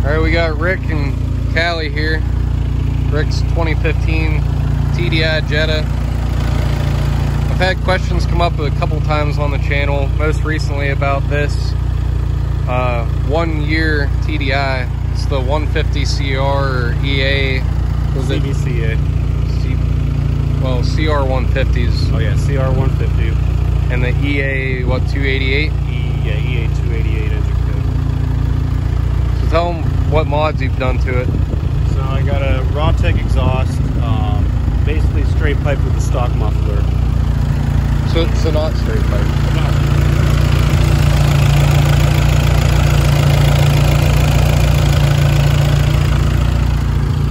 Alright, we got Rick and Callie here. Rick's 2015 TDI Jetta. I've had questions come up a couple times on the channel, most recently about this 1 year TDI. It's the 150 CR or EA. Was it? CVCA. Well, CR 150s. Oh yeah, CR 150. And the EA, what, 288? Yeah, EA 288 engine code. So tell them what mods you've done to it. So I got a Rawtech exhaust, basically straight pipe with a stock muffler. So not straight pipe.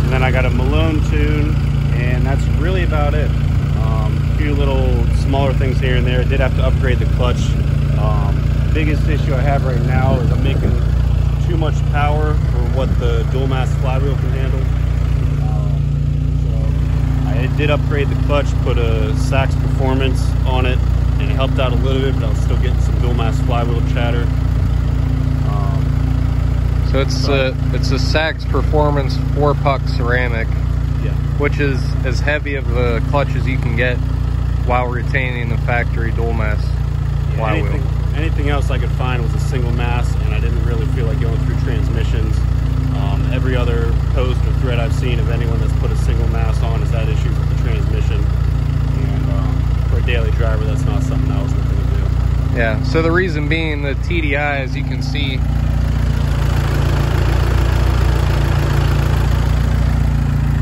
And then I got a Malone tune, and that's really about it. A few little smaller things here and there. I did have to upgrade the clutch. Biggest issue I have right now is I'm making too much power for what the dual mass flywheel can handle. So I did upgrade the clutch, put a Sachs Performance on it, and it helped out a little bit, but I was still getting some dual mass flywheel chatter. So it's a Sachs Performance 4-puck ceramic, yeah, which is as heavy of a clutch as you can get while retaining the factory dual mass flywheel. Anything else I could find was a single mass, and I didn't really feel like going through transmissions. Every other post or thread I've seen of anyone that's put a single mass on has had issues with the transmission, and for a daily driver, that's not something I was looking to do. Yeah, so the reason being the TDI, as you can see,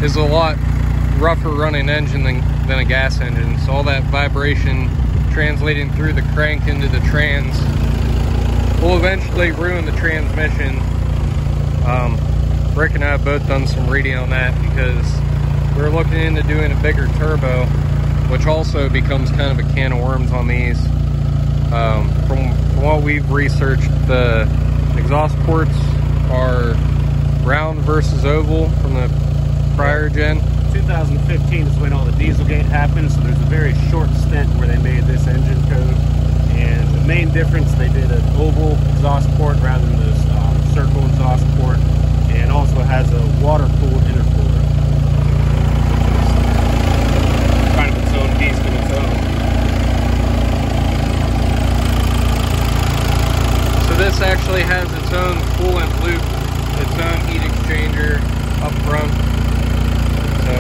is a lot rougher running engine than a gas engine. So all that vibration translating through the crank into the trans will eventually ruin the transmission. Rick and I have both done some reading on that because we're looking into doing a bigger turbo, which also becomes kind of a can of worms on these. From what we've researched, the exhaust ports are round versus oval from the prior gen. 2015 is when all the Dieselgate happened, so there's a very short stint where they made this engine code, and the main difference, they did an oval exhaust port rather than this circle exhaust port, and also has a water-cooled intercooler. Kind of its own beast in its own. So this actually has its own coolant loop, its own heat exchanger up front. So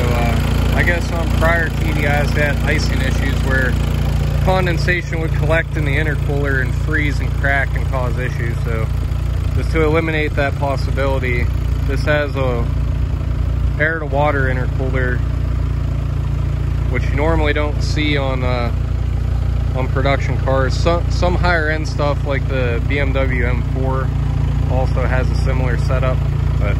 I guess on prior TDIs they had icing issues where condensation would collect in the intercooler and freeze and crack and cause issues. So just to eliminate that possibility, this has a air to water intercooler, which you normally don't see on production cars. Some higher end stuff like the BMW M4 also has a similar setup, but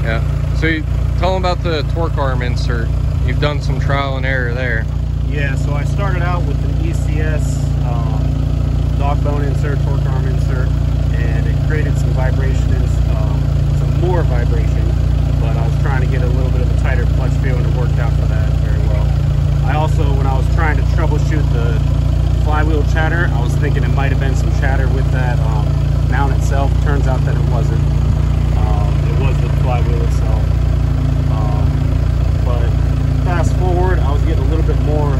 yeah. So tell them about the torque arm insert. You've done some trial and error there. Yeah, so I started out with an ECS dog bone insert, torque arm insert, and it created some vibration, some more vibration, but I was trying to get a little bit of a tighter clutch feel, and it worked out for that very well. I also, when I was trying to troubleshoot the flywheel chatter, I was thinking it might have been some chatter with that mount itself. Turns out that it wasn't. It was the flywheel itself. But fast forward, I was getting a little bit more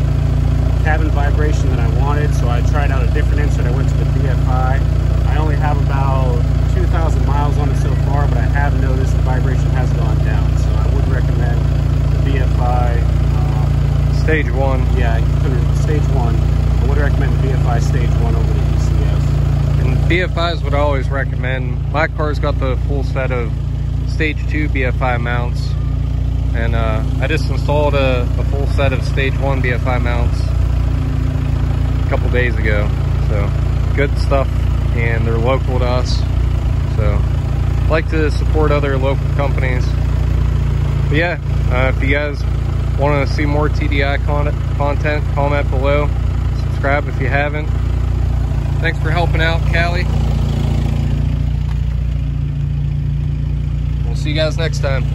cabin vibration than I wanted, so I tried out a different insert. I went to the BFI. I only have about 2,000 miles on it so far, but I have noticed the vibration has gone down, so I would recommend the BFI. Stage 1. Yeah, stage 1. I would recommend the BFI stage 1 over the ECS. And BFI is what I always recommend. My car's got the full set of stage 2 BFI mounts, and I just installed a full set of stage 1 BFI mounts a couple days ago. So good stuff, and they're local to us, so I like to support other local companies. But yeah, if you guys want to see more TDI content, comment below, subscribe if you haven't. Thanks for helping out, Callie. We'll see you guys next time.